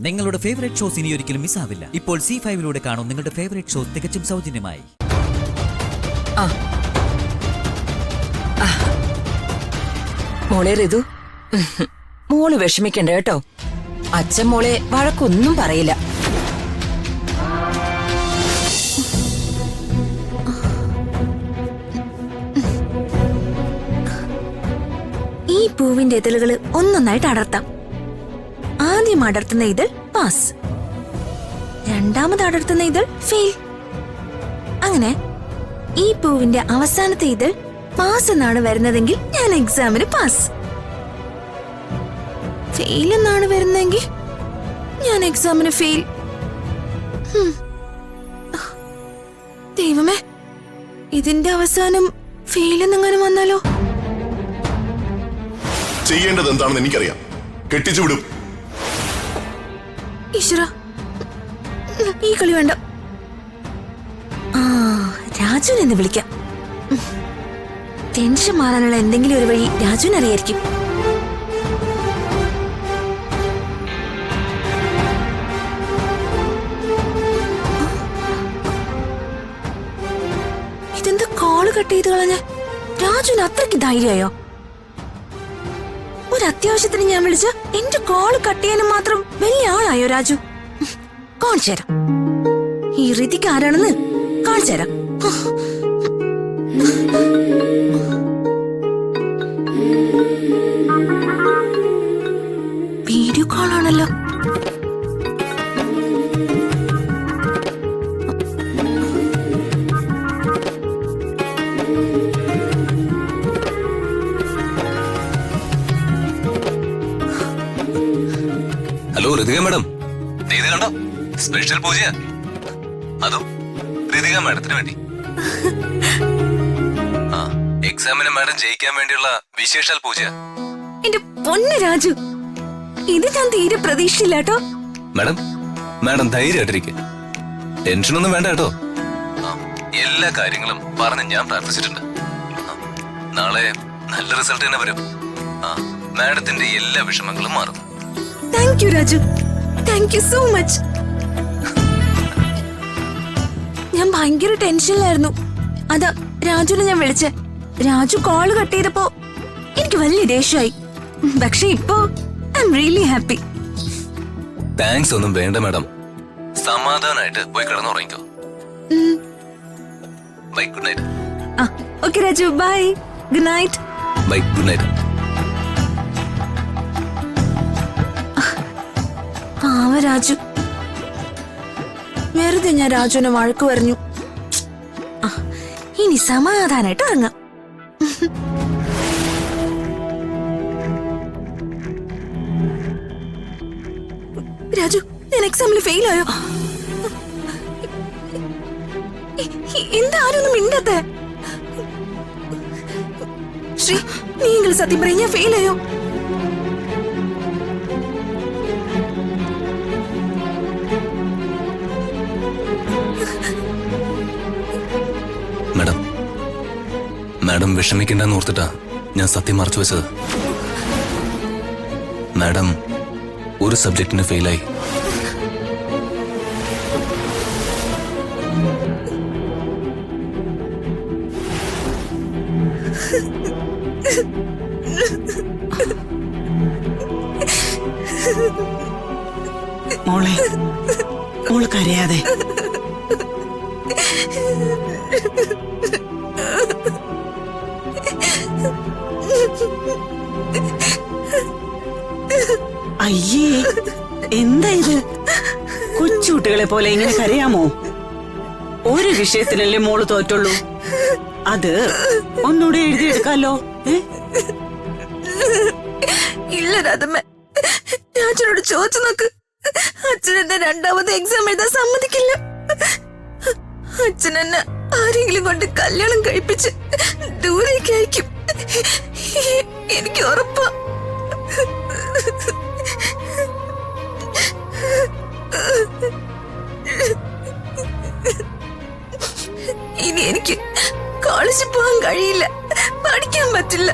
നിങ്ങളുടെ favourite shows ഇനി ഒരിക്കലും മിസ്സാവില്ല. ഇപ്പോൾ C5 കാണും നിങ്ങളുടെ ഫേവറേറ്റ് ഷോസ് തികച്ചും സൗജന്യമായി. മോളെ ഋതു, മോള് വിഷമിക്കണ്ട കേട്ടോ. അച്ഛൻ മോളെ വഴക്കൊന്നും പറയില്ല. ഈ പൂവിന്റെ ഇതളുകൾ ഒന്നൊന്നായിട്ട് അടർത്താം. ആദ്യം അടർത്തുന്ന ഇതൾ പാസ്, രണ്ടാമത് അടർത്തുന്ന ഇതൾ ഫെയിൽ. അങ്ങനെ ഈ പൂവിന്റെ അവസാനത്തെ ഇതൾ പാസ് എന്നാണ് വരുന്നതെങ്കിൽ ഞാൻ എക്സാമിന് പാസ്, ഫെയിൽ എന്നാണ് വരുന്നതെങ്കിൽ ഞാൻ എക്സാമിന് ഫെയിൽ. ദൈവമേ, ഇതിന്റെ അവസാനം ഫെയിൽ എന്നെങ്ങനെ വന്നാലോ? ചെയ്യേണ്ടത് എന്താണെന്ന് എനിക്കറിയാം. കെട്ടിച്ചു വിടും. ഈശ്വര, ഈ കളി വേണ്ട. രാജുവിനെ എന്ന് വിളിക്കാം. ടെൻഷൻ മാറാനുള്ള എന്തെങ്കിലും ഒരു വഴി രാജുവിന് അറിയായിരിക്കും. ഇതെന്താ കോള് കട്ട് ചെയ്ത് കളഞ്ഞ? രാജുവിന് അത്രയ്ക്ക് ധൈര്യമായോ? ഒരു അത്യാവശ്യത്തിന് ഞാൻ വിളിച്ച എന്റെ കോള് കട്ട് ചെയ്യാനും മാത്രം വലിയ ആളായോ രാജു? കാണിച്ചു തരാം ഈ ഋതിക്ക് ആരാണെന്ന്, കാണിച്ചു തരാം. വീഡിയോ കോളാണല്ലോ. ഹലോ ഋതിക മാഡം, ഇത് കണ്ടോ? സ്പെഷ്യൽ പൂജയാ. അതും ഋതിക മാഡത്തിന് വേണ്ടി. എക്സാമിന് മാഡം ജയിക്കാൻ വേണ്ടിയുള്ള വിശേഷാൽ പൂജയാ. എന്റെ പൊന്ന് രാജു, ഇത് ഞാൻ തീരെ പ്രതീക്ഷിച്ചില്ല കേട്ടോ. മാഡം ധൈര്യമായിട്ടിരിക്കെ, ടെൻഷനൊന്നും വേണ്ട കേട്ടോ. എല്ലാ കാര്യങ്ങളും പറഞ്ഞ് ഞാൻ പ്രാർത്ഥിച്ചിട്ടുണ്ട്. നാളെ നല്ല റിസൾട്ട് തന്നെ വരും. മാഡത്തിന്റെ എല്ലാ വിഷമങ്ങളും മാറും. Thank you Raju, thank you so much. ഞാൻ ഭയങ്കര ടെൻഷനിലായിരുന്നു. അതാ രാജുവിനെ ഞാൻ വിളിച്ചേ. രാജു കോള് കട്ട് ചെയ്തപ്പോ എനിക്ക് വലിയ ദേഷ്യമായി. പക്ഷെ ഇപ്പോ I am really happy. Thanks ഒന്നും വേണ്ട മാഡം. സമാധാനായിട്ട് പോയി കിടന്നുറങ്ങിക്കോ. Bye, good night. Okay Raju, bye, good night. Bye, good night. പാവ രാജു, വെറുതെ ഞാൻ രാജുവിനെ വഴക്ക് പറഞ്ഞു. ഇനി സമാധാനായിട്ട് ഇറങ്ങാം. രാജു, ഞാൻ എക്സാമിൽ ഫെയിൽ ആയോ? എന്താ ആരൊന്നും മിണ്ടത്തെ? ശ്രീ, നീ സത്യം പറയും, ഞാൻ ഫെയിൽ ആയോ? മാഡം വിഷമിക്കണ്ടെന്ന് ഓർത്തിട്ടാ ഞാൻ സത്യം മറച്ചു വെച്ചത്. മാഡം ഒരു സബ്ജക്റ്റിന് ഫെയിലായി. മോള് കരയാതെ. അയ്യേ, എന്താ ഇത്? കൊച്ചുകുട്ടികളെ പോലെ ഇങ്ങനെ കരയാമോ? ഒരു വിഷയത്തിനല്ലേ മോള് തോറ്റുള്ളൂ. അത് ഒന്നുകൂടെ എഴുതിയെടുക്കാലോ. ഇല്ല രാധമ്മ, ഞാൻ അച്ഛനോട് ചോദിച്ചു നോക്ക്. അച്ഛൻ എന്നെ രണ്ടാമത് എക്സാം എഴുതാൻ സമ്മതിക്കില്ല. അച്ഛൻ എന്നെ ആരെങ്കിലും കൊണ്ട് കല്യാണം കഴിപ്പിച്ച് ദൂരേക്ക് അയക്കും. എനിക്ക് ഉറപ്പാ. ഇനി എനിക്ക് കോളേജിൽ പോകാൻ കഴിയില്ല, പഠിക്കാൻ പറ്റില്ല,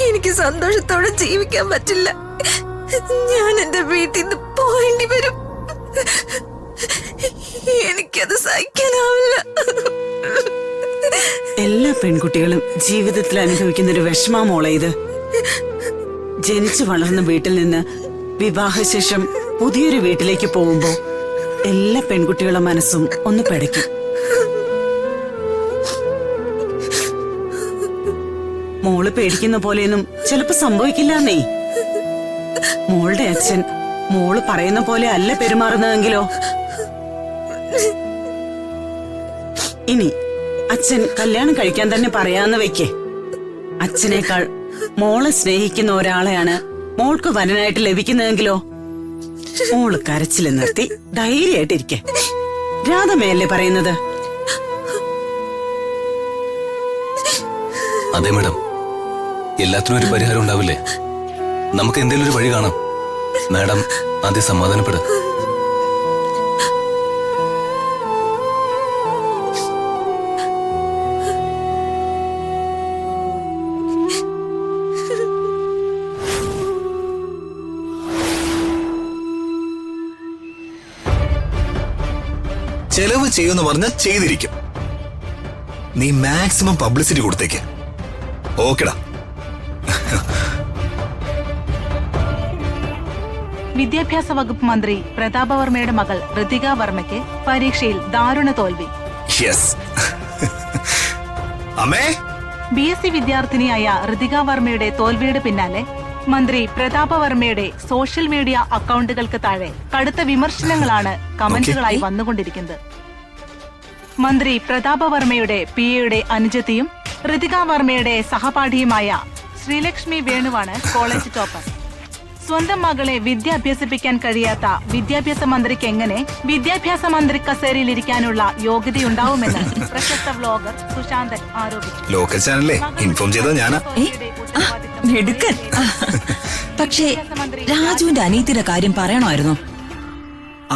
എനിക്ക് സന്തോഷത്തോടെ ജീവിക്കാൻ പറ്റില്ല. ഞാൻ എന്റെ വീട്ടിൽ നിന്ന് പോവേണ്ടി വരും. എനിക്കത് സഹിക്കാനാവില്ല. എല്ലാ പെൺകുട്ടികളും ജീവിതത്തിൽ അനുഭവിക്കുന്ന ഒരു വിഷമാ മോളെ ഇത്. ജനിച്ചു വളർന്ന വീട്ടിൽ നിന്ന് വിവാഹശേഷം പുതിയൊരു വീട്ടിലേക്ക് പോകുമ്പോ എല്ലാ പെൺകുട്ടികളുടെ മനസ്സും ഒന്ന് പിടയ്ക്കും. മോള് പേടിക്കുന്ന പോലെയൊന്നും ചിലപ്പോ സംഭവിക്കില്ലെന്നേ. മോളുടെ അച്ഛൻ മോള് പറയുന്ന പോലെ അല്ല പെരുമാറുന്നതെങ്കിലോ? ഇനി അച്ഛൻ കല്യാണം കഴിക്കാൻ തന്നെ പറയാന്ന് വെക്കേ. അച്ഛനേക്കാൾ മോളെ സ്നേഹിക്കുന്ന ഒരാളെയാണ് മോൾക്ക് വരനായിട്ട് ലഭിക്കുന്നതെങ്കിലോ? മോള് കരച്ചില് നിർത്തി ധൈര്യമായിട്ടിരിക്കെ. രാധമയല്ലേ പറയുന്നത്? അതെ മാഡം, എല്ലാത്തിനും ഒരു പരിഹാരം ഉണ്ടാവില്ലേ? നമുക്ക് എന്തെങ്കിലും ഒരു വഴി കാണാം. മാഡം ആദ്യം സമാധാനപ്പെടുക. ചെലവ് ചെയ്യുമെന്ന് പറഞ്ഞാൽ ചെയ്തിരിക്കും. നീ മാക്സിമം പബ്ലിസിറ്റി കൊടുത്തേക്ക്. ഓക്കെടാ. വിദ്യാഭ്യാസ വകുപ്പ് മന്ത്രി പ്രതാപവർമ്മയുടെ മകൾ ഋതിക വർമ്മയ്ക്ക് പരീക്ഷയിൽ ദാരുണ തോൽവി. യെസ്. അമ്മേ, BSc വിദ്യാർത്ഥിനിയായ ഋതിക വർമ്മയുടെ തോൽവിയുടെ പിന്നാലെ മന്ത്രി പ്രതാപവർമ്മയുടെ സോഷ്യൽ മീഡിയ അക്കൗണ്ടുകൾക്ക് താഴെ കടുത്ത വിമർശനങ്ങളാണ് കമന്റുകളായി വന്നുകൊണ്ടിരിക്കുന്നത്. മന്ത്രി പ്രതാപവർമ്മയുടെ PAയുടെ അനുജത്തിയും ഋതിക വർമ്മയുടെ സഹപാഠിയുമായ ശ്രീലക്ഷ്മി വേണുവാണ് കോളേജ് ടോപ്പർ. സ്വന്തം മകളെ വിദ്യ അഭ്യസിപ്പിക്കാൻ കഴിയാത്ത വിദ്യാഭ്യാസ മന്ത്രിക്ക് എങ്ങനെ വിദ്യാഭ്യാസ മന്ത്രി കസേരയിലിരിക്കാനുള്ള യോഗ്യതയുണ്ടാവുമെന്ന് പ്രശസ്ത വ്ലോഗർ സുശാന്തൻ ആരോപിച്ചു. ലോക്കൽ ചാനലിലെ ഇൻഫോം ചെയ്തത് ഞാനാ. മിടുക്കൻ. പക്ഷേ രാജുവിന്റെ അനീതിയുടെ കാര്യം പറയണമായിരുന്നു.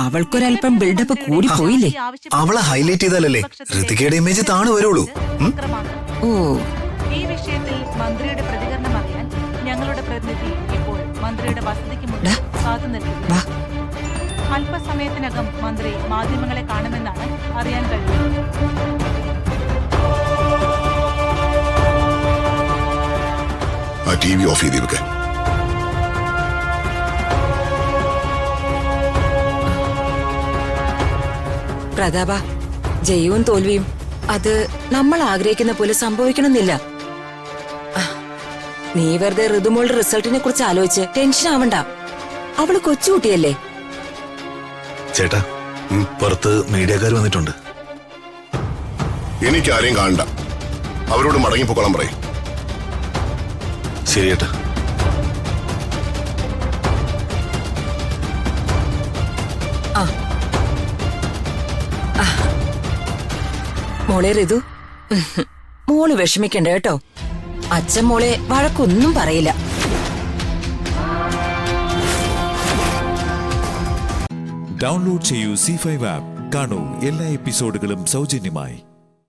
അവൾക്കൊരല്പം ബിൽഡപ്പ് കൂടി പോയില്ലേ? അവളെ ഹൈലൈറ്റ് ചെയ്താലല്ലേ ഋതികയുടെ ഇമേജ് താണു വരുള്ളൂ. ഓ, ഈ വിഷയത്തിൽ മന്ത്രിയുടെ പ്രതികരണം അറിയാൻ ഞങ്ങളുടെ പ്രതിനിധി ഇപ്പോൾ മന്ത്രിയുടെ വസതിക്ക് മുന്നിൽ കാത്തുനിൽക്കുന്നു. അല്പസമയത്തിനകം മന്ത്രി മാധ്യമങ്ങളെ കാണുമെന്നാണ് അറിയാൻ കഴിയുന്നത്. ആ TV ഓഫ് ചെയ്ത് വെക്ക്. പ്രതാപ, ജയവും തോൽവിയും അത് നമ്മൾ ആഗ്രഹിക്കുന്ന പോലെ സംഭവിക്കണമെന്നില്ല. നീ വെറുതെ ഋതുമോളുടെ റിസൾട്ടിനെ കുറിച്ച് ആലോചിച്ച് ടെൻഷൻ ആവണ്ട. അവള് കൊച്ചുകുട്ടിയല്ലേ. ചേട്ടാ, പുറത്ത് മീഡിയക്കാർ വന്നിട്ടുണ്ട്. എനിക്ക് ആരെയും കാണണ്ട. അവരോട് മടങ്ങിപ്പോക്കോളാൻ പറയും. ശരി ചേട്ടാ. മോളെ ഋതു, മോള് വിഷമിക്കണ്ട കേട്ടോ. അച്ഛൻ മോളെ വഴക്കൊന്നും പറയില്ല. ഡൗൺലോഡ് ചെയ്യൂ C5 ആപ്പ്. കാണൂ എല്ലാ എപ്പിസോഡുകളും സൗജന്യമായി.